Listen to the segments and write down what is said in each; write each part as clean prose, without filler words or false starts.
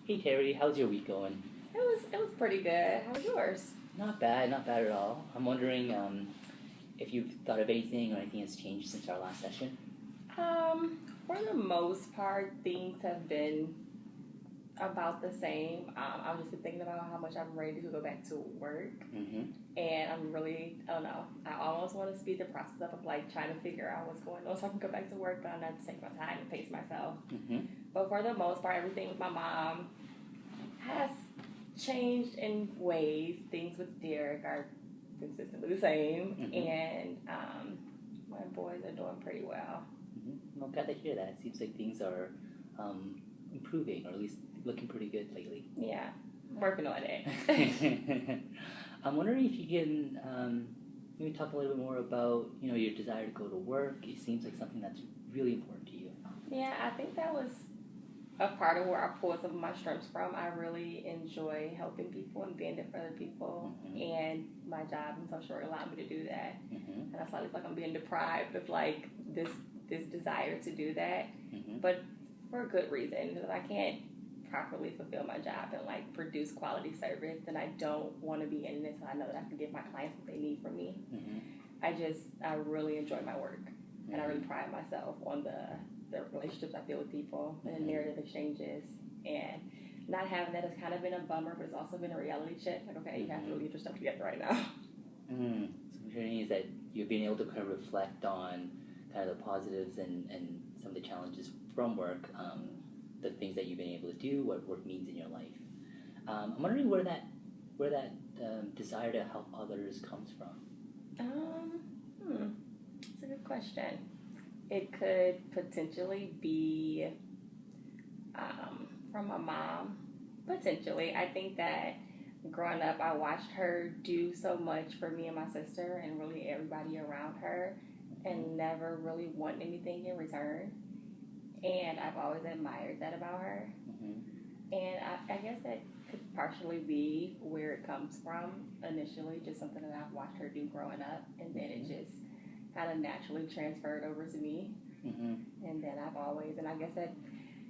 Hey Terry, how's your week going? It was pretty good. How was yours? Not bad at all. I'm wondering if you've thought of anything or anything has changed since our last session. For the most part, things have been about the same. I've just been thinking about how much I'm ready to go back to work, Mm-hmm. and I don't know. I almost want to speed the process up of like trying to figure out what's going on so I can go back to work, but I'm not to take my time and pace myself. Mm-hmm. But for the most part, everything with my mom has changed in ways. Things with Derek are consistently the same, Mm-hmm. and my boys are doing pretty well. Mm-hmm. I'm glad to hear that. It seems like things are improving, or at least looking pretty good lately. Yeah, working on it. I'm wondering if you can maybe talk a little bit more about your desire to go to work. It seems like something that's really important to you. Yeah, I think that was a part of where I pulled some of my strengths from. I really enjoy helping people and being there for other people, and my job in social work allowed me to do that. Mm-hmm. And I feel like I'm being deprived of like this desire to do that, Mm-hmm. but for a good reason. Because I can't properly fulfill my job and like produce quality service, then I don't want to be in this. I know that I can give my clients what they need from me. Mm-hmm. I really enjoy my work, and I really Mm-hmm. pride myself on the relationships I feel with people and the Mhm. narrative exchanges. And not having that has kind of been a bummer, but it's also been a reality check. Like, okay, you have to really get your stuff together right now. Mm. So what you're saying is that you're being able to kind of reflect on kind of the positives and some of the challenges from work, the things that you've been able to do, what work means in your life. I'm wondering where that desire to help others comes from. It's a good question. It could potentially be from my mom. Potentially. I think that growing up, I watched her do so much for me and my sister and really everybody around her and never really want anything in return. And I've always admired that about her. Mm-hmm. And I guess that could partially be where it comes from initially, just something that I've watched her do growing up. And then it just kind of naturally transferred over to me. Mm-hmm. And then and I guess that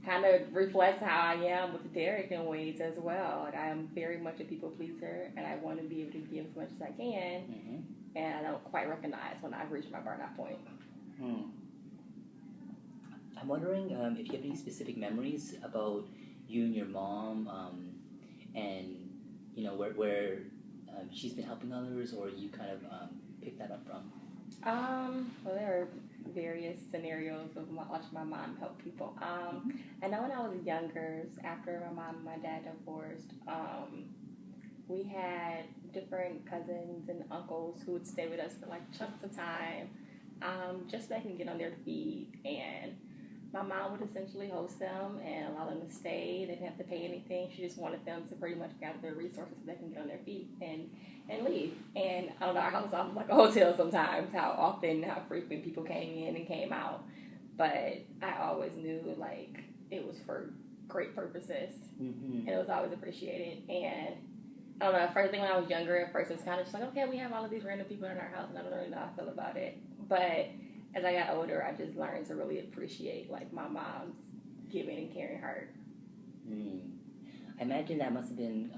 kind of reflects how I am with Derek in ways as well. Like I am very much a people pleaser, and I want to be able to give as much as I can, Mm-hmm. and I don't quite recognize when I've reached my burnout point. Hmm. I'm wondering if you have any specific memories about you and your mom, and where she's been helping others, or you kind of picked that up from. Well, there are various scenarios of watching my mom help people. I know when I was younger, after my mom and my dad divorced, we had different cousins and uncles who would stay with us for like chunks of time, just so they can get on their feet. And my mom would essentially host them and allow them to stay. They didn't have to pay anything. She just wanted them to pretty much gather their resources so they can get on their feet and leave. And I don't know, our house was like a hotel sometimes, how frequent people came in and came out. But I always knew like it was for great purposes, Mm-hmm. and it was always appreciated. And I don't know, first thing when I was younger, at first it was kind of just like, okay, we have all of these random people in our house, and I don't really know how I feel about it. But as I got older, I just learned to really appreciate like my mom's giving and caring heart. Mm. I imagine that must have been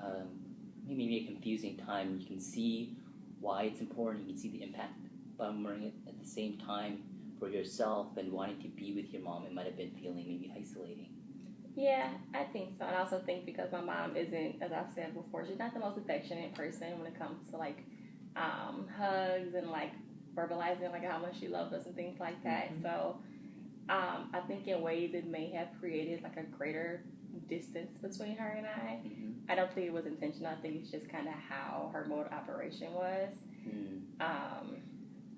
maybe a confusing time. You can see why it's important. You can see the impact, but I'm wondering at the same time for yourself and wanting to be with your mom, it might have been feeling maybe isolating. Yeah, I think so. And I also think because my mom isn't, as I've said before, she's not the most affectionate person when it comes to like hugs and like verbalizing like how much she loves us and things like that. Mm-hmm. So I think in ways it may have created like a greater distance between her and I. Mm-hmm. I don't think it was intentional. I think it's just kind of how her mode of operation was. Mm.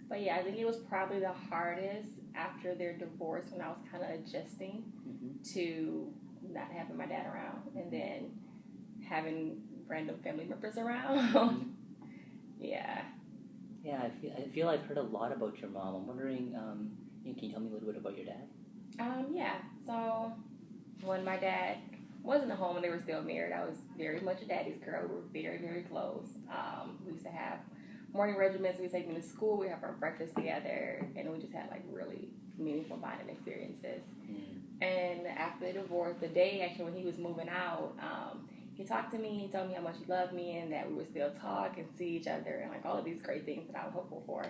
But yeah, I think it was probably the hardest after their divorce when I was kind of adjusting Mm-hmm. to not having my dad around and then having random family members around. Mm-hmm. Yeah. Yeah, I feel I've heard a lot about your mom. I'm wondering, can you tell me a little bit about your dad? Yeah. So when my dad wasn't at home and they were still married, I was very much a daddy's girl. We were very, very close. We used to have morning regiments. We'd take them to school. We'd have our breakfast together, and we just had like really meaningful bonding experiences. Mm. And after the divorce, the day actually when he was moving out, he talked to me. He told me how much he loved me and that we would still talk and see each other and like all of these great things that I was hopeful for.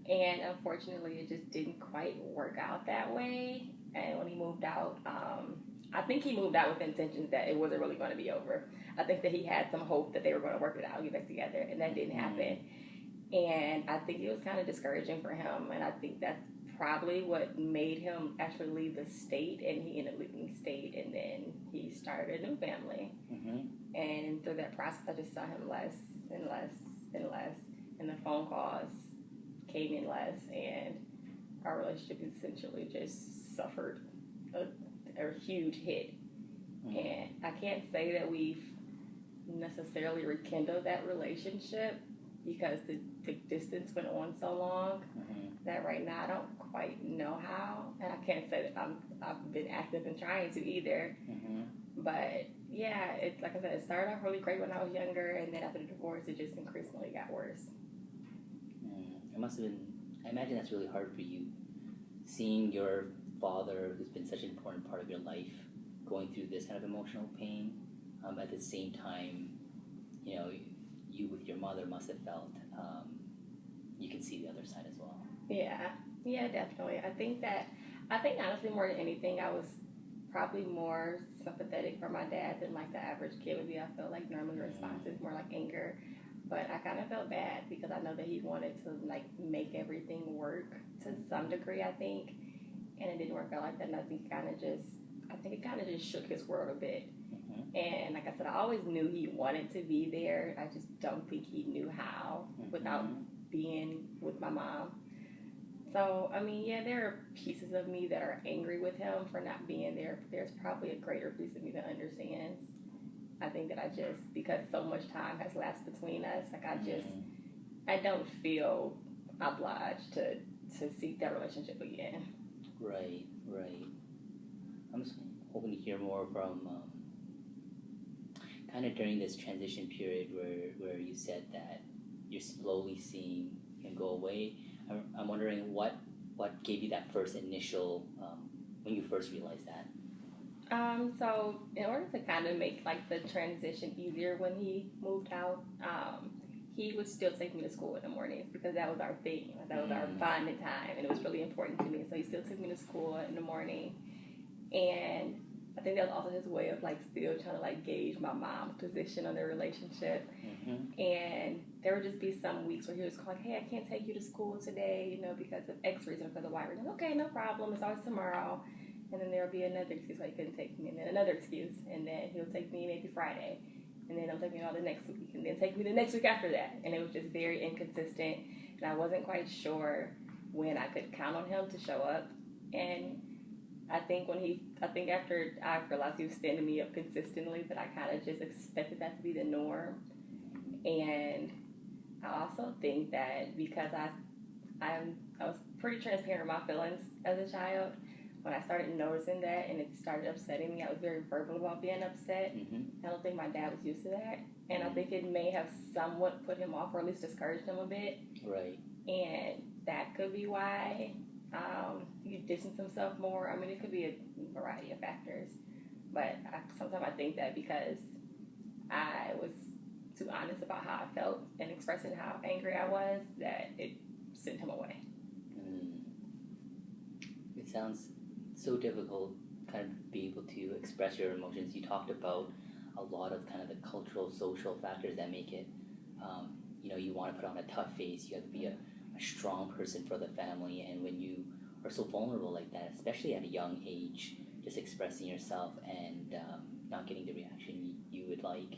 And unfortunately, it just didn't quite work out that way. And when he moved out, I think he moved out with intentions that it wasn't really going to be over. I think that he had some hope that they were going to work it out, get back together, and that didn't happen. And I think it was kind of discouraging for him, and I think that's probably what made him actually leave the state, and he ended up leaving the state, and then he started a new family. And through that process, I just saw him less and less and less, and the phone calls came in less, and our relationship essentially just suffered a huge hit. And I can't say that we've necessarily rekindled that relationship because the distance went on so long that right now I don't quite know how, and I can't say that I've been active in trying to either. But yeah, it, like I said, it started off really great when I was younger, and then after the divorce, it just increasingly got worse. It must have been. I imagine that's really hard for you, seeing your father, who's been such an important part of your life, going through this kind of emotional pain. At the same time, you know, you with your mother must have felt you can see the other side as well. Yeah, definitely. I think honestly, more than anything, I was probably more sympathetic for my dad than like the average kid would be. I felt like normally response is more like anger, but I kind of felt bad because I know that he wanted to like make everything work to some degree, I think, and it didn't work out like that. And I think it kind of just shook his world a bit. And like I said, I always knew he wanted to be there. I just don't think he knew how without being with my mom. So, I mean, yeah, there are pieces of me that are angry with him for not being there, but there's probably a greater piece of me that understands. I think that because so much time has lapsed between us, like I don't feel obliged to seek that relationship again. Right. I'm just hoping to hear more from kind of during this transition period where you said that you're slowly seeing him go away. I'm wondering what gave you that first initial, when you first realized that? So in order to kind of make like the transition easier when he moved out, he would still take me to school in the mornings because that was our thing. That was our bonding time, and it was really important to me. So he still took me to school in the morning, and I think that was also his way of like still trying to like gauge my mom's position on the relationship. And there would just be some weeks where he was like, "Hey, I can't take you to school today, because of X reason or because of Y reason." Okay, no problem. It's always tomorrow. And then there would be another excuse why he couldn't take me, and then another excuse, and then he'll take me maybe Friday, and then he'll take me all the next week, and then take me the next week after that. And it was just very inconsistent, and I wasn't quite sure when I could count on him to show up. And I think after I realized he was standing me up consistently, that I kind of just expected that to be the norm. And I also think that because I was pretty transparent with my feelings as a child, when I started noticing that and it started upsetting me, I was very verbal about being upset. I don't think my dad was used to that. And I think it may have somewhat put him off or at least discouraged him a bit. Right. And that could be why he distanced himself more. I mean, it could be a variety of factors. But sometimes I think that because I was too honest about how I felt and expressing how angry I was, that it sent him away. It sounds so difficult kind of be able to express your emotions. You talked about a lot of kind of the cultural, social factors that make it, you want to put on a tough face. You have to be a strong person for the family. And when you are so vulnerable like that, especially at a young age, just expressing yourself and not getting the reaction you would like,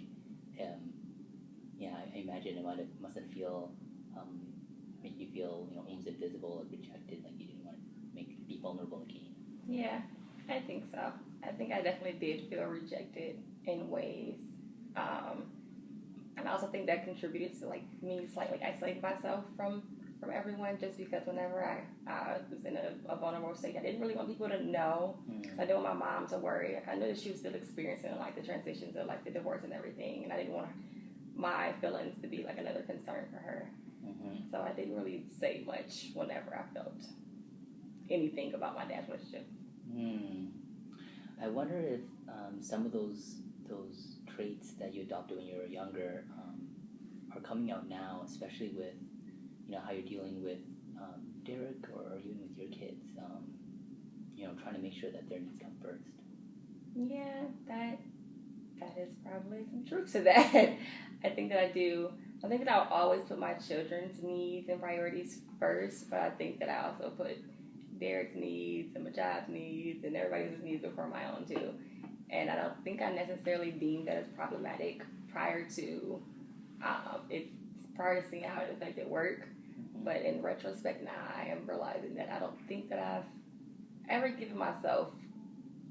I imagine it mustn't make you feel, almost invisible or rejected, like you didn't want to be vulnerable again. Yeah, I think so. I think I definitely did feel rejected in ways. And I also think that contributed to like me slightly isolating myself from everyone, just because whenever I was in a vulnerable state, I didn't really want people to know. So I didn't want my mom to worry. Like, I knew that she was still experiencing like the transitions of like the divorce and everything, and I didn't want my feelings to be like another concern for her. So I didn't really say much whenever I felt anything about my dad's relationship. I wonder if some of those traits that you adopted when you were younger are coming out now, especially with how you're dealing with Derek or even with your kids. Trying to make sure that their needs come first. Yeah, that is probably some truth to that. I think that I do. I think that I'll always put my children's needs and priorities first, but I think that I also put Derek's needs and my job's needs and everybody else's needs before my own too. And I don't think I necessarily deemed that as problematic prior to seeing how it affected work. But in retrospect now, I am realizing that I don't think that I've ever given myself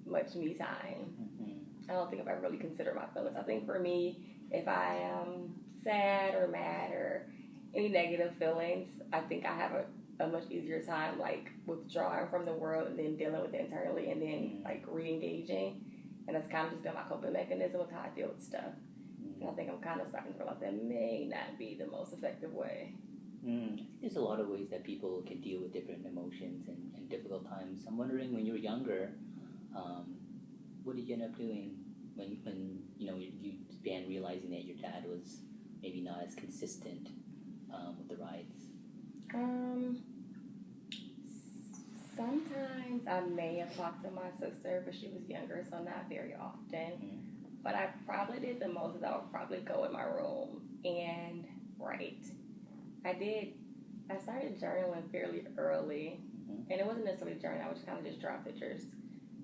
much me time. I don't think I've ever really considered my feelings. I think for me, if I am sad or mad or any negative feelings, I think I have a much easier time like withdrawing from the world and then dealing with it internally and then like re-engaging. And that's kind of just been my coping mechanism with how I deal with stuff. And I think I'm kind of starting to realize that may not be the most effective way. I think there's a lot of ways that people can deal with different emotions and difficult times. I'm wondering, when you were younger, what did you end up doing when you began realizing that your dad was maybe not as consistent with the rides? Sometimes I may have talked to my sister, but she was younger, so not very often. But I probably did the most is I would probably go in my room and write. I started journaling fairly early, and it wasn't necessarily journaling, I would kind of just draw pictures.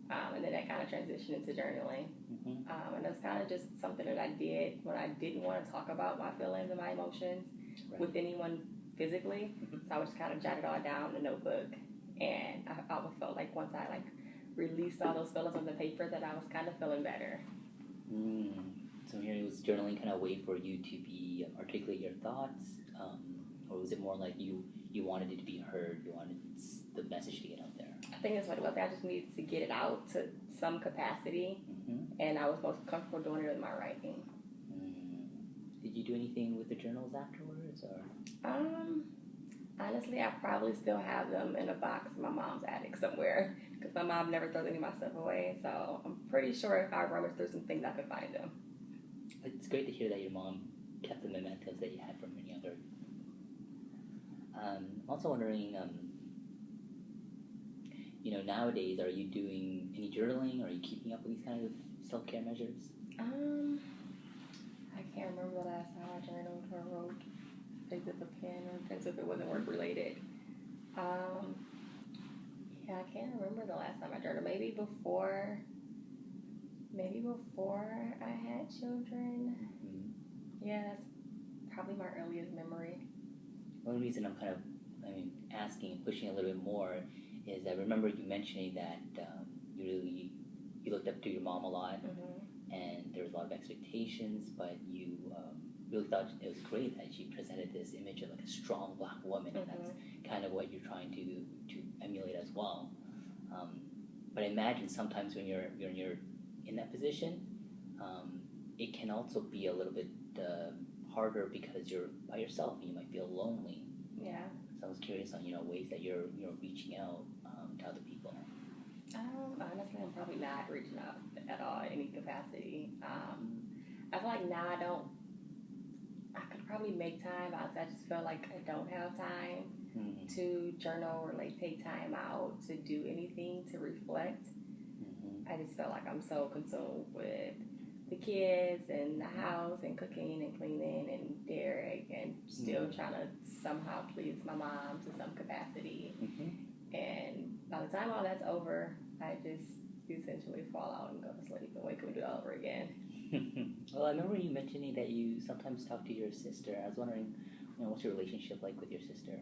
And then that kind of transitioned into journaling. And it was kind of just something that I did when I didn't want to talk about my feelings and my emotions with anyone physically. So I would just kind of jot it all down in a notebook. And I always felt like once I released all those feelings on the paper that I was kind of feeling better. So here was journaling kind of a way for you to articulate your thoughts, or was it more like you wanted it to be heard, you wanted the message to get out there? I think that's what it was. I just needed to get it out to some capacity, and I was most comfortable doing it in my writing. Did you do anything with the journals afterwards, or? Honestly, I probably still have them in a box in my mom's attic somewhere, because my mom never throws any of my stuff away, so I'm pretty sure if I rummage through some things, I could find them. It's great to hear that your mom kept the mementos that you had from when younger. I'm also wondering, nowadays, are you doing any journaling? Are you keeping up with these kind of self-care measures? I can't remember the last time I journaled or wrote things with a pen or things if it wasn't work-related. Yeah, I can't remember the last time I journaled. Maybe before I had children. Yeah, that's probably my earliest memory. One reason I'm kind of asking and pushing a little bit more is I remember you mentioning that you looked up to your mom a lot, and there was a lot of expectations, but you really thought it was great that she presented this image of like a strong black woman, and that's kind of what you're trying to emulate as well. But I imagine sometimes when you're in that position, it can also be a little bit harder because you're by yourself and you might feel lonely. Yeah. So I was curious on ways that you're reaching out to other people. Honestly, I'm probably not reaching out at all in any capacity. I feel like now I could probably make time. I just feel like I don't have time to journal or take time out to do anything to reflect. I just feel like I'm so consumed with the kids and the house and cooking and cleaning and Derek and still trying to somehow please my mom to some capacity. And by the time all that's over, I just essentially fall out and go to sleep and wake up and do it all over again. Well, I remember you mentioning that you sometimes talk to your sister. I was wondering, what's your relationship like with your sister?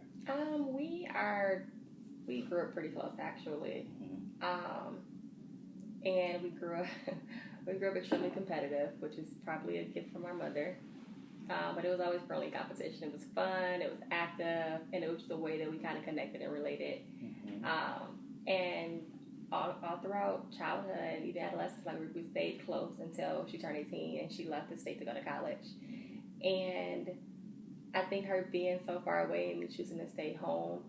We grew up pretty close, actually. And we grew up extremely competitive, which is probably a gift from our mother. But it was always friendly competition. It was fun, it was active, and it was just a way that we kind of connected and related. And all throughout childhood and even adolescence, we stayed close until she turned 18 and she left the state to go to college. And I think her being so far away and me choosing to stay home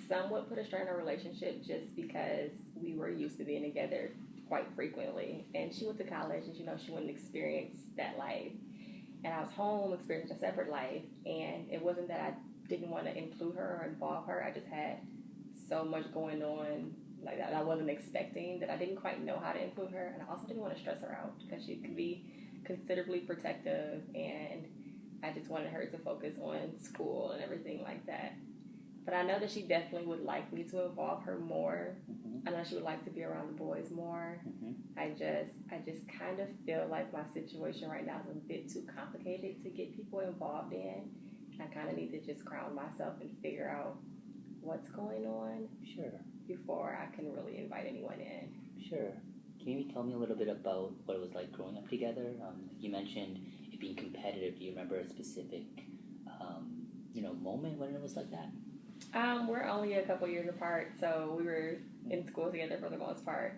somewhat put a strain on our relationship just because we were used to being together quite frequently. And she went to college, and she wouldn't experience that life. And I was home, experiencing a separate life. And it wasn't that I didn't want to include her or involve her. I just had so much going on like that I wasn't expecting, that I didn't quite know how to include her. And I also didn't want to stress her out because she could be considerably protective, and I just wanted her to focus on school and everything like that. But I know that she definitely would like me to involve her more. I know she would like to be around the boys more. I just kind of feel like my situation right now is a bit too complicated to get people involved in. I kind of need to just ground myself and figure out what's going on. Sure. Before I can really invite anyone in. Sure. Can you maybe tell me a little bit about what it was like growing up together? You mentioned it being competitive. Do you remember a specific, moment when it was like that? We're only a couple years apart, so we were in school together for the most part.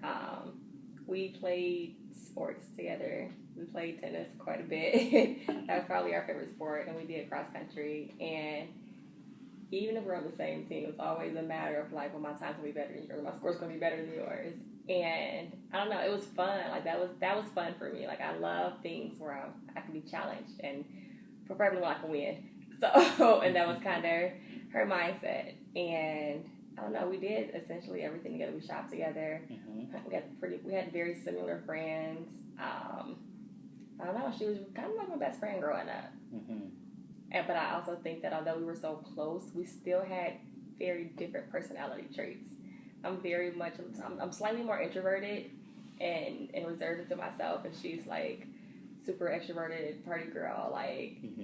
We played sports together. We played tennis quite a bit. That was probably our favorite sport, and we did cross country. And even if we're on the same team, it's always a matter of like, well, my time's gonna be better than yours, my score's gonna be better than yours. And I don't know, it was fun. Like that was fun for me. Like I love things where I can be challenged, and preferably when I can win. So, and that was kind of her mindset. And I don't know, we did essentially everything together. We shopped together. We had very similar friends. I don't know, she was kind of like my best friend growing up. But I also think that although we were so close, we still had very different personality traits. I'm slightly more introverted and reserved to myself, and she's like super extroverted party girl.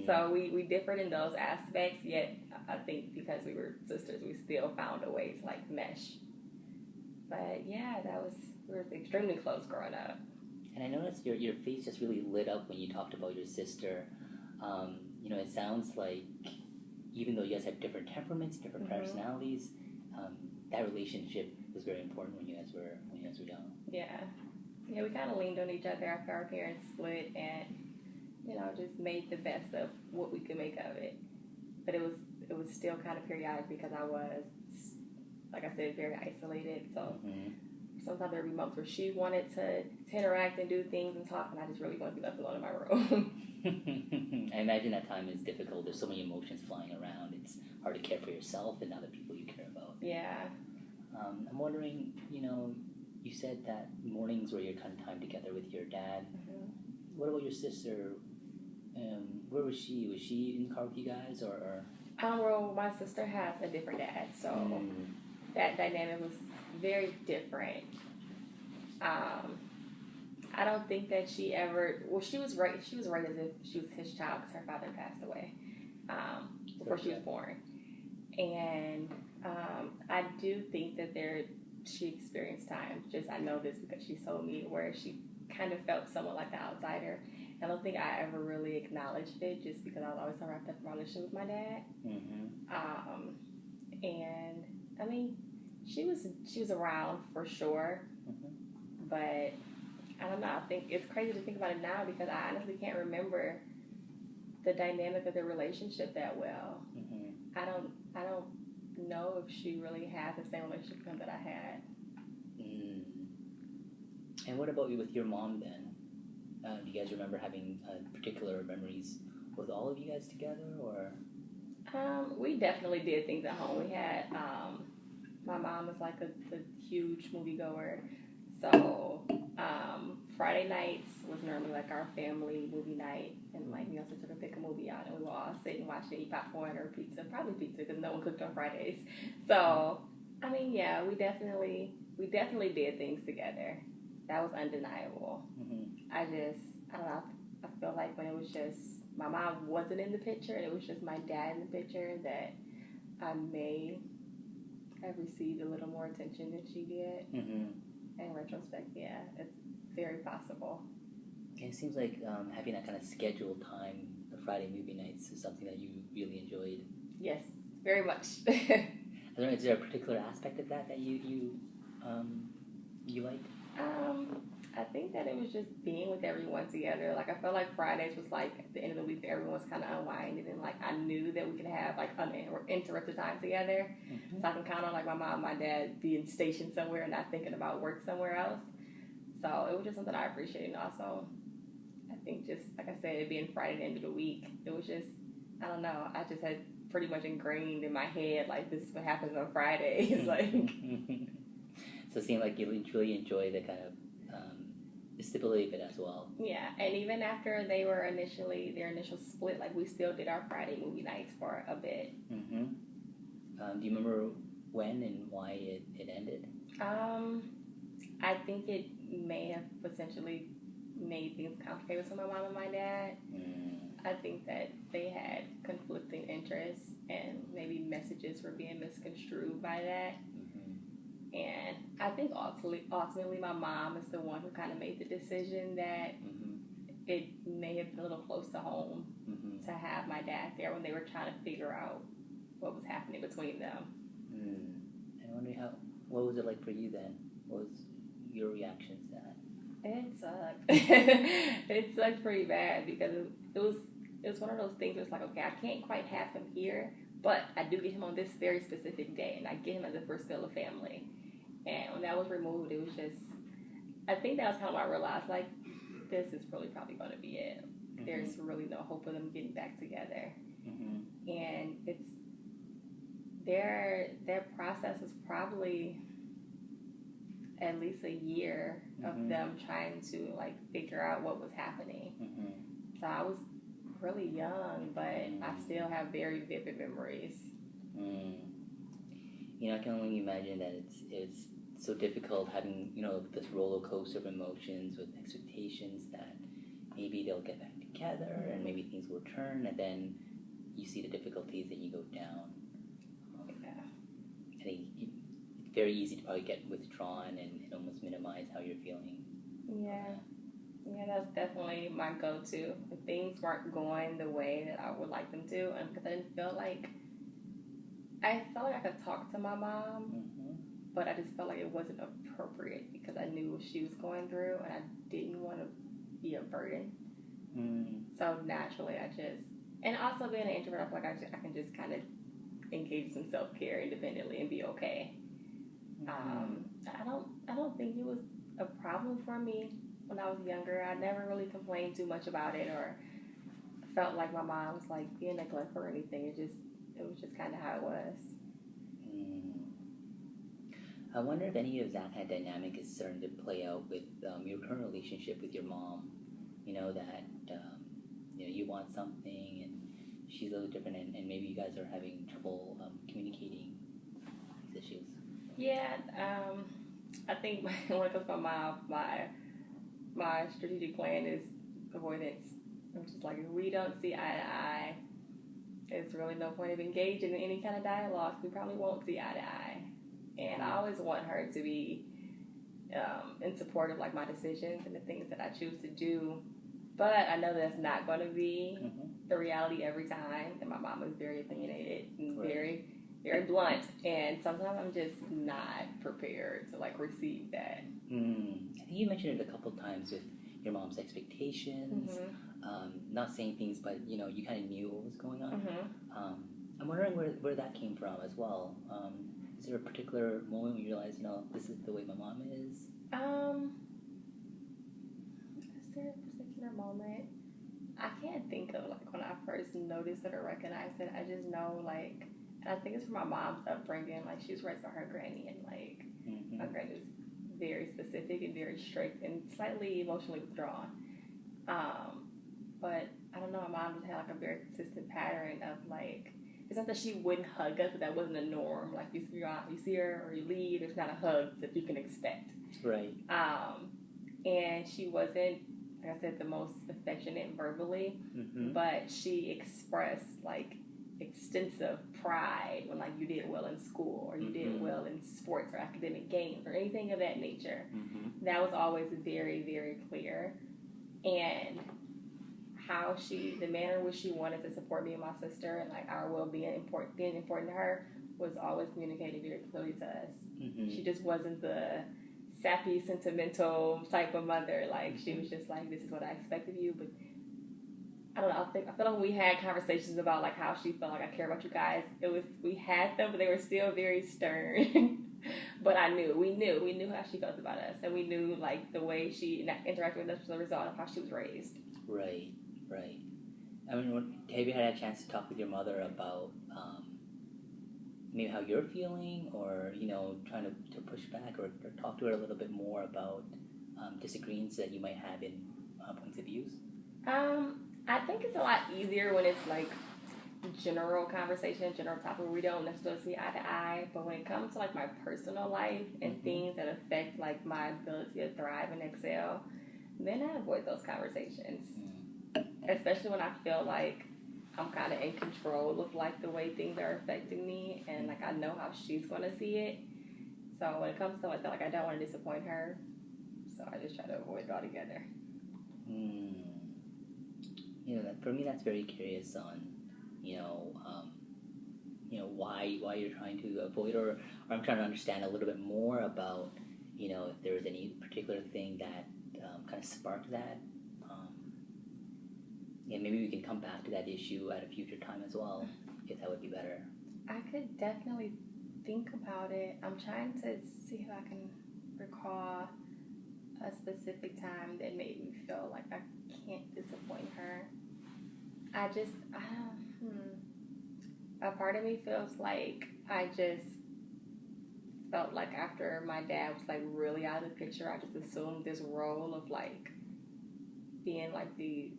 So we differed in those aspects. Yet I think because we were sisters, we still found a way to like mesh. But yeah, we were extremely close growing up. And I noticed your face just really lit up when you talked about your sister. It sounds like even though you guys have different temperaments, different personalities, that relationship was very important when you guys were young. Yeah, we kind of leaned on each other after our parents split, and just made the best of what we could make of it. But it was still kind of periodic because I was, like I said, very isolated. So sometimes there would be months where she wanted to interact and do things and talk, and I just really wanted to be left alone in my room. I imagine that time is difficult. There's so many emotions flying around. It's hard to care for yourself and other people you care about. Yeah. I'm wondering, you said that mornings were your kind of time together with your dad. What about your sister? Where was she? Was she in the car with you guys, or? Well, my sister has a different dad, so that dynamic was very different. I don't think that she ever. Well, she was raised as if she was his child because her father passed away before she was born, and I do think that she experienced time. I know this because she told me, where she kind of felt somewhat like the outsider. I don't think I ever really acknowledged it, just because I was always so wrapped up in my relationship with my dad. And I mean, she was around for sure, but I don't know. I think it's crazy to think about it now because I honestly can't remember the dynamic of the relationship that well. I don't know if she really had the same relationship with him that I had. And what about you with your mom then? Do you guys remember having particular memories with all of you guys together, or? We definitely did things at home. We had my mom was like a huge moviegoer, so Friday nights was normally like our family movie night, and like we also took a pick a movie out, and we would all sit and watch it, eat popcorn or pizza, probably pizza because no one cooked on Fridays. So I mean, yeah, we definitely did things together. That was undeniable. I don't know. I feel like when it was just my mom wasn't in the picture and it was just my dad in the picture, that I may have received a little more attention than she did. In retrospect, yeah, it's very possible. It seems like having that kind of scheduled time, the Friday movie nights, is something that you really enjoyed. Yes, very much. Is there a particular aspect of that you liked? I think that it was just being with everyone together. Like, I felt like Fridays was like at the end of the week, everyone was kind of unwinding, and like I knew that we could have like uninterrupted time together. So I can count on like my mom, my dad being stationed somewhere and not thinking about work somewhere else. So it was just something I appreciated. And also, I think just like I said, it being Friday, the end of the week, it was just, I don't know, I just had pretty much ingrained in my head, like, this is what happens on Fridays. Like, so it seemed like you really enjoy the kind of the stability of it as well. yeah. And even after their initial split, like, we still did our Friday movie nights for a bit. Mm-hmm. Do you remember when and why it ended? I think it may have potentially made things complicated with my mom and my dad. I think that they had conflicting interests and maybe messages were being misconstrued by that. And I think ultimately my mom is the one who kind of made the decision that it may have been a little close to home to have my dad there when they were trying to figure out what was happening between them. I wonder what was it like for you then? What was your reaction to that? It sucked. It sucked pretty bad because it was one of those things where it's like, okay, I can't quite have him here, but I do get him on this very specific day, and I get him as a first meal of family. And when that was removed, it was just, I think that was kind of when I realized, like, this is probably going to be it. There's really no hope of them getting back together. And it's, their process was probably at least a year of them trying to, like, figure out what was happening. So I was really young, but I still have very vivid memories. You know, I can only imagine that it's so difficult having, you know, this roller coaster of emotions with expectations that maybe they'll get back together and maybe things will turn, and then you see the difficulties and you go down. I think it's very easy to probably get withdrawn and almost minimize how you're feeling. Yeah, that's definitely my go-to. If things weren't going the way that I would like them to, and because I felt like I could talk to my mom, but I just felt like it wasn't appropriate because I knew what she was going through, and I didn't want to be a burden. So naturally, and also being an introvert, I feel like I can just kind of engage in self-care independently and be okay. I don't think it was a problem for me when I was younger. I never really complained too much about it or felt like my mom was like being neglectful or anything. It was just kind of how it was. I wonder if any of that kind of dynamic is starting to play out with your current relationship with your mom. You know, that you know, you want something and she's a little different, and maybe you guys are having trouble communicating these issues. Yeah, I think when it comes to my strategic plan is avoidance. I'm just like, if we don't see eye to eye, there's really no point of engaging in any kind of dialogue. We probably won't see eye to eye. And I always want her to be in support of, like, my decisions and the things that I choose to do. But I know that's not going to be the reality every time. And my mom is very opinionated and very, very blunt. And sometimes I'm just not prepared to, like, receive that. I think you mentioned it a couple times with your mom's expectations, not saying things, but, you know, you kind of knew what was going on. I'm wondering where that came from as well. Is there a particular moment when you realize, you know, this is the way my mom is? Is there a particular moment? I can't think of, like, when I first noticed it or recognized it. I just know, like, and I think it's from my mom's upbringing. Like, she was raised by her granny, and, like, my granny was very specific and very strict and slightly emotionally withdrawn. But I don't know, my mom just had, like, a very consistent pattern of, like, it's not that she wouldn't hug us, but that wasn't the norm. Like, you see her or you leave, there's not a hug that you can expect. Right. And she wasn't, like I said, the most affectionate verbally, but she expressed, like, extensive pride when, like, you did well in school or you did well in sports or academic games or anything of that nature. That was always very, very clear. And the manner in which she wanted to support me and my sister and, like, our well-being being important to her was always communicated very clearly to us. She just wasn't the sappy, sentimental type of mother. Like, she was just like, this is what I expect of you. But I don't know, I feel like when we had conversations about, like, how she felt like I care about you guys, we had them, but they were still very stern. But we knew how she felt about us, and we knew like the way she interacted with us was a result of how she was raised. Right, right. I mean, have you had a chance to talk with your mother about maybe how you're feeling, or trying to push back, or talk to her a little bit more about disagreements that you might have in points of views? I think it's a lot easier when it's like general conversation, general topic where we don't necessarily see eye to eye. But when it comes to like my personal life and things that affect like my ability to thrive and excel, then I avoid those conversations. Especially when I feel like I'm kind of in control of like the way things are affecting me, and like I know how she's going to see it. So when it comes to like that, like I don't want to disappoint her, so I just try to avoid it altogether. For me, that's very curious on, why you're trying to avoid, or I'm trying to understand a little bit more about, if there was any particular thing that kind of sparked that. Maybe we can come back to that issue at a future time as well, if that would be better. I could definitely think about it. I'm trying to see if I can recall a specific time that made me feel like I can't disappoint her. A part of me feels like I just felt like after my dad was like really out of the picture, I just assumed this role of like being like the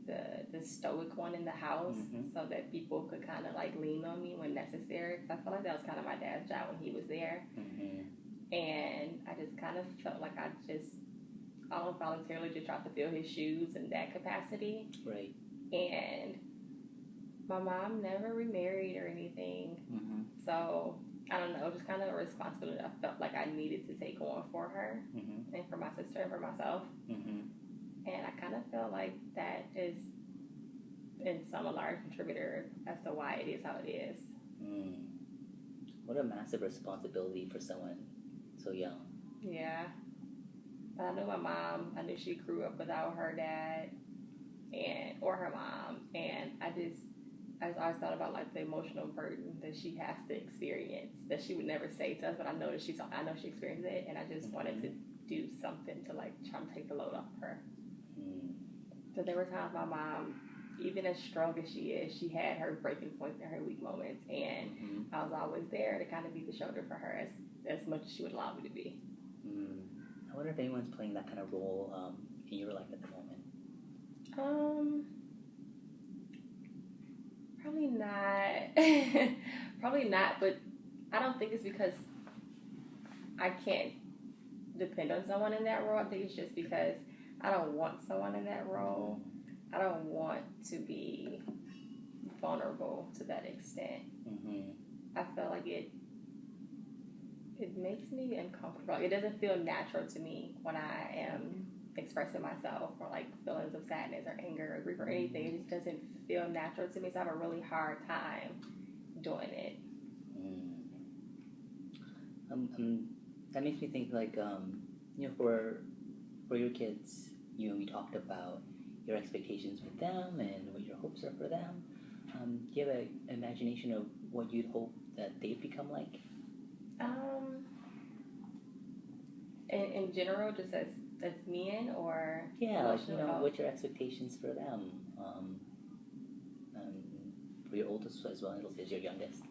stoic one in the house, so that people could kind of like lean on me when necessary. Because I felt like that was kind of my dad's job when he was there, and I just kind of felt like I just almost voluntarily just tried to fill his shoes in that capacity. Right. And my mom never remarried or anything, so I don't know, just kind of a responsibility I felt like I needed to take on for her and for my sister and for myself. And I kind of feel like that is, in some, a large contributor as to why it is how it is. What a massive responsibility for someone so young. Yeah. But I know my mom, I knew she grew up without her dad or her mom. And I always thought about like the emotional burden that she has to experience that she would never say to us, but I know she experienced it, and I just wanted to do something to like try to take the load off her. So there were times my mom, even as strong as she is, she had her breaking points and her weak moments, and I was always there to kind of be the shoulder for her as much as she would allow me to be. I wonder if anyone's playing that kind of role in your life at the moment. Probably not. Probably not, but I don't think it's because I can't depend on someone in that role. I think it's just because I don't want someone in that role. I don't want to be vulnerable to that extent. I feel like it makes me uncomfortable. It doesn't feel natural to me when I am expressing myself, or like feelings of sadness or anger or grief or anything. It just doesn't feel natural to me, so I have a really hard time doing it. That makes me think like for your kids, we talked about your expectations with them and what your hopes are for them. Do you have an imagination of what you'd hope that they'd become like? In general, just as men, or what's your expectations for them? For your oldest as well as your youngest.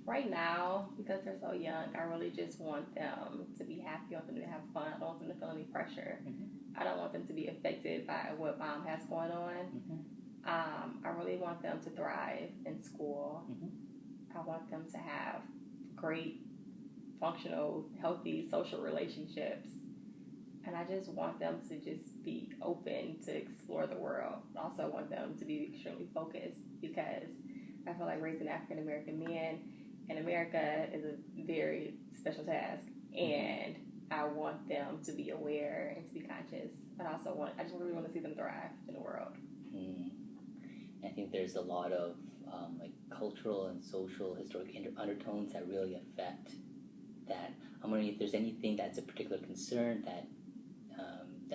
Right now, because they're so young, I really just want them to be happy. I want them to have fun. I don't want them to feel any pressure. I don't want them to be affected by what mom has going on. I really want them to thrive in school. I want them to have great, functional, healthy social relationships. And I just want them to just be open to explore the world. I also want them to be extremely focused, because I feel like raising African American men in America is a very special task. And I want them to be aware and to be conscious. But I just really want to see them thrive in the world. I think there's a lot of like cultural and social historic undertones that really affect that. I'm wondering if there's anything that's a particular concern that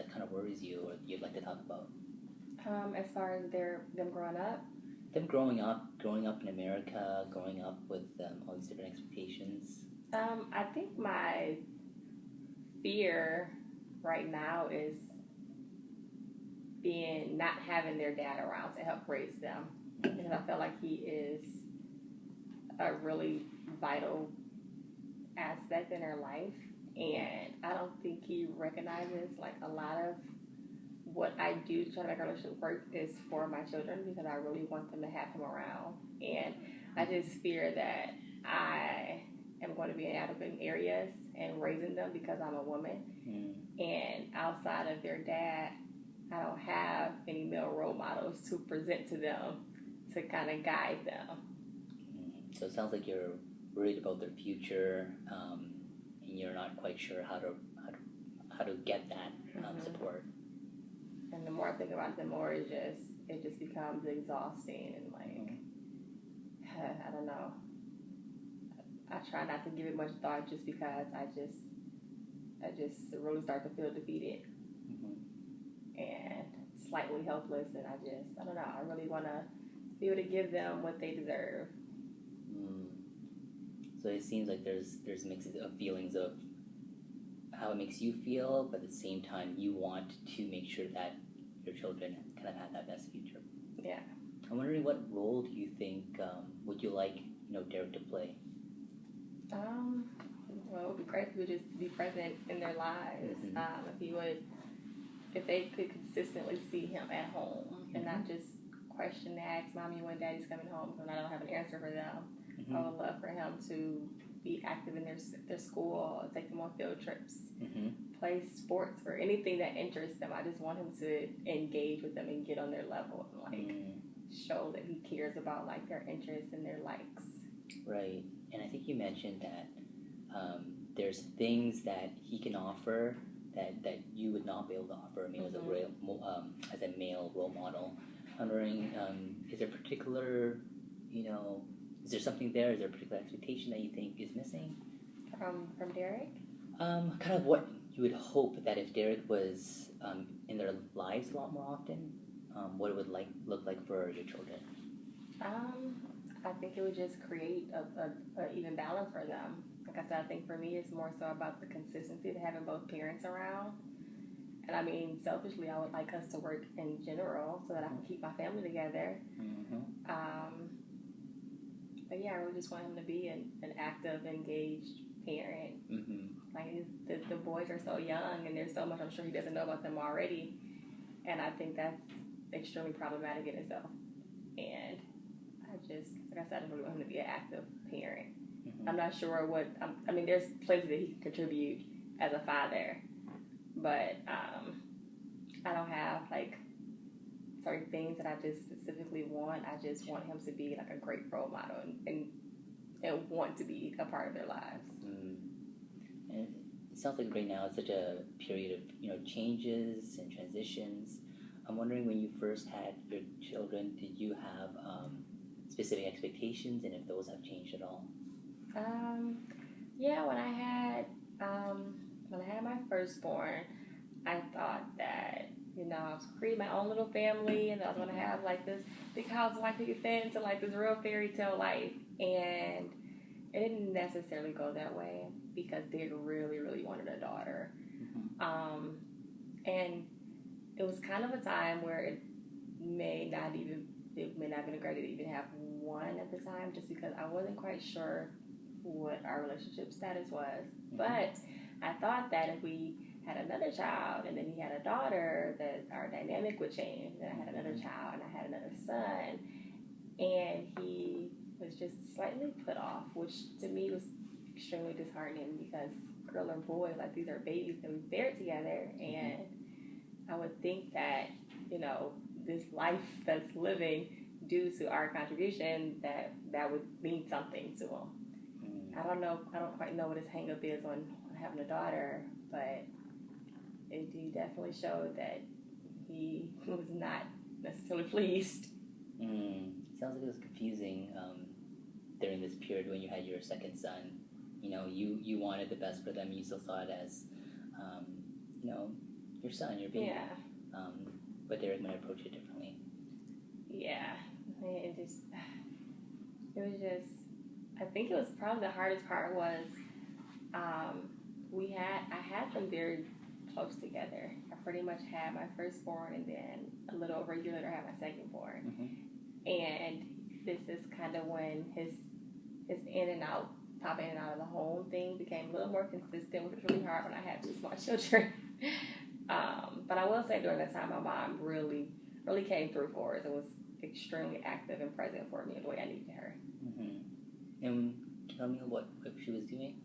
kind of worries you, or you'd like to talk about. As far as them growing up? Them growing up in America, growing up with all these different expectations. I think my fear right now is being not having their dad around to help raise them, because I feel like he is a really vital aspect in their life, and I don't think he recognizes like a lot of what I do to try to make our relationship work is for my children, because I really want them to have him around, and I just fear that I am going to be inadequate in areas and raising them because I'm a woman, and outside of their dad, I don't have any male role models to present to them to kind of guide them. So it sounds like you're worried about their future, and you're not quite sure how to get that support. And the more I think about it, the more it just becomes exhausting, and like I don't know. I try not to give it much thought just because I just really start to feel defeated and slightly helpless, and I don't know. I really want to be able to give them what they deserve. So it seems like there's mixes of feelings of how it makes you feel, but at the same time you want to make sure that your children kind of have that best future. Yeah. I'm wondering, what role do you think would you like Derek to play? Well, it would be great if he would just be present in their lives. If they could consistently see him at home and not just question and ask mommy when daddy's coming home, because I don't have an answer for them. I would love for him to be active in their school, take them on field trips, play sports, or anything that interests them. I just want him to engage with them and get on their level and show that he cares about like their interests and their likes. Right. And I think you mentioned that there's things that he can offer that you would not be able to offer. I mean, as a male role model. I'm wondering, is there particular, is there something there? Is there a particular expectation that you think is missing? From Derek? Kind of what you would hope that if Derek was in their lives a lot more often, what it would look like for your children. I think it would just create a even balance for them. Like I said, I think for me it's more so about the consistency of having both parents around. And I mean, selfishly, I would like us to work in general so that I can keep my family together. But yeah, I really just want him to be an active, engaged parent. Like the boys are so young, and there's so much I'm sure he doesn't know about them already. And I think that's extremely problematic in itself. And like I said, I really want him to be an active parent. I'm not sure I mean, there's places that he can contribute as a father, but I don't have like certain things that I just specifically want. I just want him to be like a great role model and want to be a part of their lives. And it sounds like right now it's such a period of changes and transitions. I'm wondering, when you first had your children, did you have specific expectations, and if those have changed at all? Yeah, when I had my firstborn, I thought that I was creating my own little family, and I was gonna have like this big house, white picket fence, and like this real fairy tale life. And it didn't necessarily go that way because they really, really wanted a daughter. And it was kind of a time where it may not have been a great idea to even have one at the time, just because I wasn't quite sure what our relationship status was. But I thought that if we had another child and then he had a daughter, that our dynamic would change. Then I had another child and I had another son, and he was just slightly put off, which to me was extremely disheartening, because girl or boy, like, these are babies that we bear together, and I would think that this life that's living due to our contribution, that would mean something to him. I don't quite know what his hang up is on having a daughter, but it definitely showed that he was not necessarily pleased. Sounds like it was confusing during this period when you had your second son. You wanted the best for them. You still saw it as, your son, your baby. Yeah. But Derek might approach it differently. Yeah. I think it was probably the hardest part was I had them very close together. I pretty much had my firstborn, and then a little over a year later, I had my secondborn. And this is kind of when his in and out, popping in and out of the home thing became a little more consistent, which was really hard when I had two small children. But I will say during that time, my mom really, really came through for us and was extremely active and present for me in the way I needed her. And tell me what she was doing.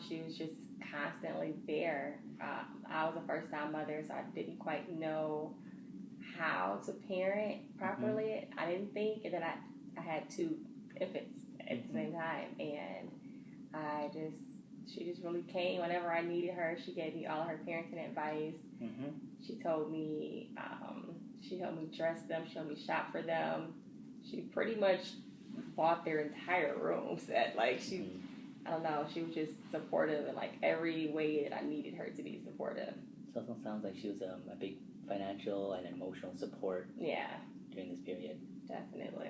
She was just constantly there. I was a first-time mother, so I didn't quite know how to parent properly. I didn't think, and then I had two infants at the same time, and she just really came whenever I needed her. She gave me all of her parenting advice. She told me, she helped me dress them, she helped me shop for them. She pretty much bought their entire room set. Like, I don't know, she was just supportive in like every way that I needed her to be supportive. So it sounds like she was a big financial and emotional support. Yeah. During this period. Definitely.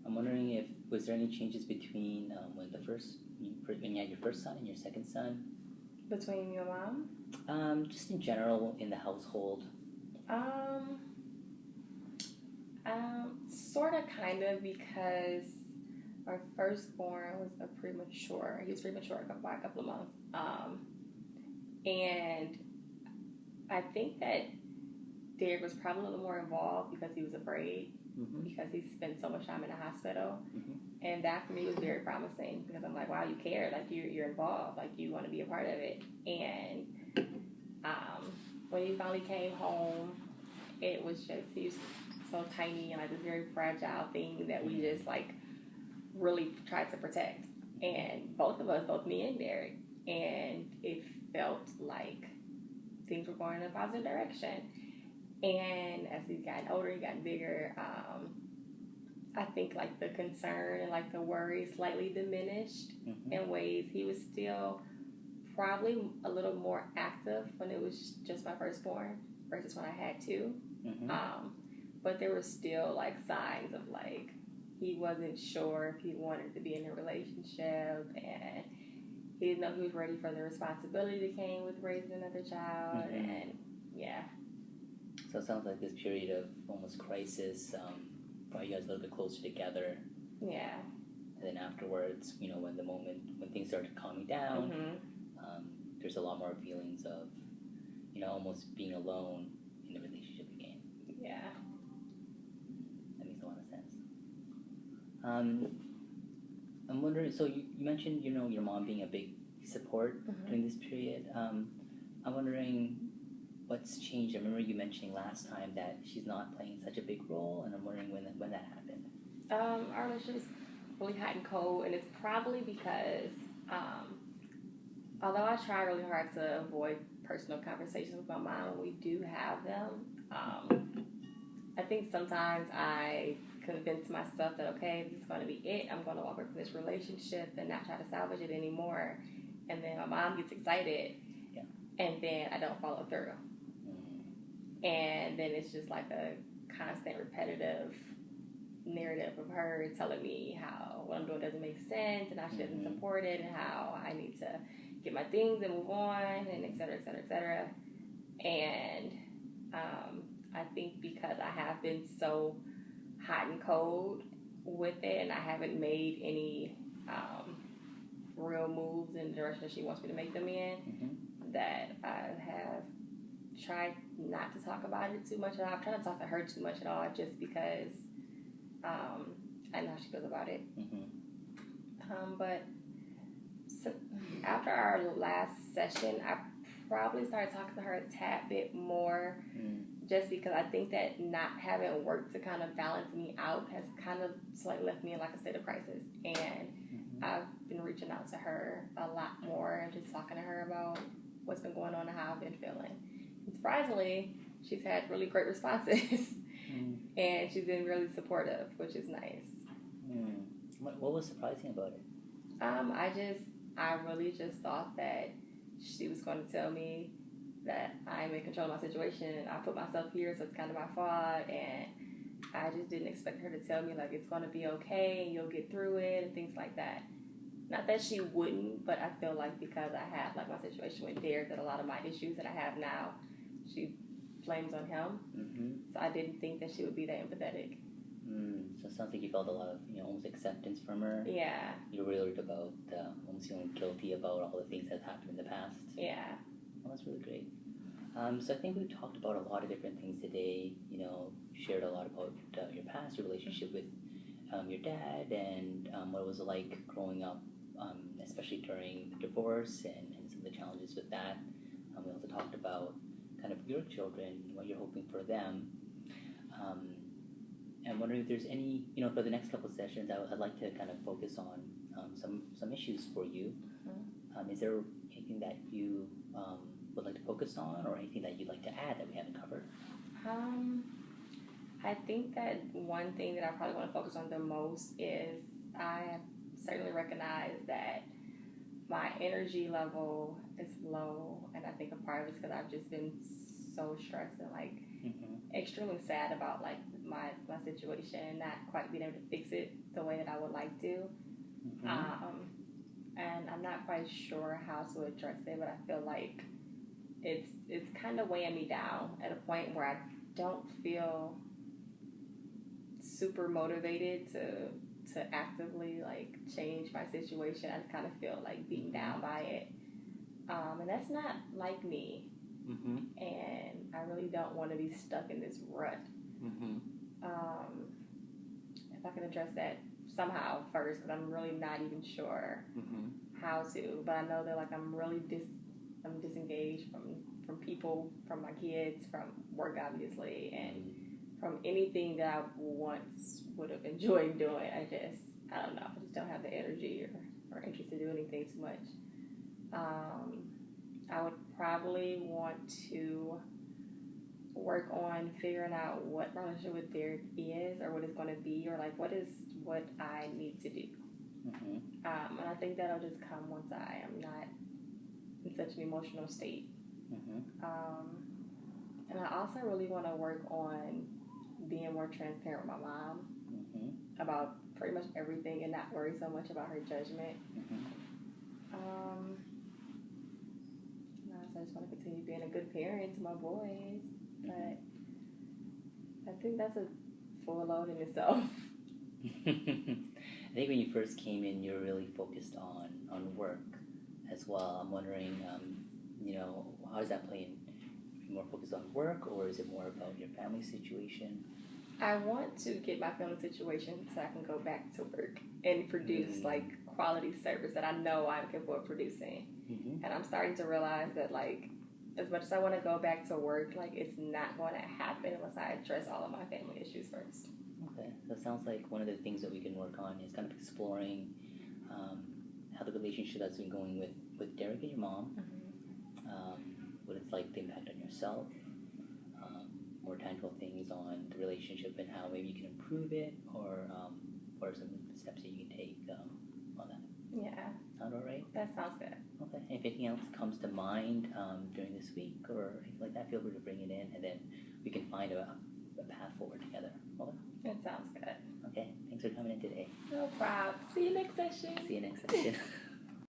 I'm wondering was there any changes between when you had your first son and your second son? Between you and Mom? Just in general in the household. Sort of, kind of, because our firstborn was premature. He was premature by a couple of months. And I think that Derek was probably a little more involved because he was afraid, because he spent so much time in the hospital. And that for me was very promising because I'm like, wow, you care. Like, you're involved. Like, you want to be a part of it. And when he finally came home, it was just, he was so tiny and like this very fragile thing that we just like really tried to protect. And both of us, both me and Derek, and it felt like things were going in a positive direction. And as he's gotten older, he got bigger, I think like the concern and like the worry slightly diminished in ways. He was still probably a little more active when it was just my firstborn versus when I had two. But there were still like signs of like he wasn't sure if he wanted to be in a relationship, and he didn't know he was ready for the responsibility that came with raising another child. And yeah. So it sounds like this period of almost crisis brought you guys a little bit closer together. Yeah. And then afterwards, when things started calming down, there's a lot more feelings of, almost being alone in the relationship again. Yeah. That makes a lot of sense. I'm wondering, so you mentioned, your mom being a big support during this period. I'm wondering what's changed. I remember you mentioning last time that she's not playing such a big role, and I'm wondering when that happened. Our relationship is really hot and cold, and it's probably because, although I try really hard to avoid personal conversations with my mom, when we do have them, I think sometimes I convince myself that, okay, this is going to be it. I'm going to walk away from this relationship and not try to salvage it anymore. And then my mom gets excited, and then I don't follow through. And then it's just like a constant repetitive narrative of her telling me how what I'm doing doesn't make sense and how she doesn't support it and how I need to get my things and move on, and et cetera, et cetera, et cetera. And I think because I have been so hot and cold with it and I haven't made any real moves in the direction that she wants me to make them in, that I have tried not to talk about it too much at all. I'm trying to talk to her too much at all just because I know how she feels about it. But after our last session, I probably started talking to her a tad bit more, just because I think that not having work to kind of balance me out has kind of slightly left me in like a state of crisis. And I've been reaching out to her a lot more and just talking to her about what's been going on and how I've been feeling. And surprisingly, she's had really great responses. And she's been really supportive, which is nice. What was surprising about it? I really just thought that she was going to tell me that I'm in control of my situation and I put myself here, so it's kind of my fault. And I just didn't expect her to tell me like it's going to be okay and you'll get through it and things like that. Not that she wouldn't, but I feel like because I had like my situation with Derek, that a lot of my issues that I have now, she blames on him. Mm-hmm. So I didn't think that she would be that empathetic. So it sounds like you felt a lot of, almost acceptance from her. Yeah. You're worried about almost feeling guilty about all the things that happened in the past. Yeah. Well, that's really great. So I think we talked about a lot of different things today. Shared a lot about your past, your relationship with your dad, and what it was like growing up, especially during the divorce and some of the challenges with that. We also talked about kind of your children, what you're hoping for them. I'm wondering if there's any, for the next couple of sessions, I'd like to kind of focus on some issues for you. Mm-hmm. Is there anything that you would like to focus on, or anything that you'd like to add that we haven't covered? I think that one thing that I probably want to focus on the most is I have certainly recognized that my energy level is low, and I think a part of it's because I've just been so stressed and extremely sad about like my situation and not quite being able to fix it the way that I would like to. And I'm not quite sure how to address it, but I feel like it's kind of weighing me down at a point where I don't feel super motivated to actively like change my situation. I kind of feel like beaten down by it, and that's not like me. And I really don't want to be stuck in this rut. If I can address that somehow first, because I'm really not even sure how to. But I know that like I'm really I'm disengaged from people, from my kids, from work obviously, and from anything that I once would have enjoyed doing. I don't know. I just don't have the energy or interest to do anything too much. I would probably want to work on figuring out what my relationship with Derek is, or what it's going to be, or like what I need to do. And I think that'll just come once I am not in such an emotional state. And I also really want to work on being more transparent with my mom about pretty much everything and not worry so much about her judgment. So I just want to continue being a good parent to my boys. But I think that's a full load in itself. I think when you first came in, you were really focused on work as well. I'm wondering, how does that play in? Are you more focused on work, or is it more about your family situation? I want to get my family situation so I can go back to work and produce like quality service that I know I'm capable of producing. And I'm starting to realize that like as much as I want to go back to work, like it's not going to happen unless I address all of my family issues first. Okay, so it sounds like one of the things that we can work on is kind of exploring how the relationship has been going with Derek and your mom, what it's like, the impact on yourself, more tangible things on the relationship and how maybe you can improve it, or what are some steps that you can take on that. Yeah. Sound all right? That sounds good. Okay. If anything else comes to mind during this week or anything like that, feel free to bring it in, and then we can find a path forward together. Okay? That sounds good. Okay. Thanks for coming in today. No problem. See you next session. See you next session.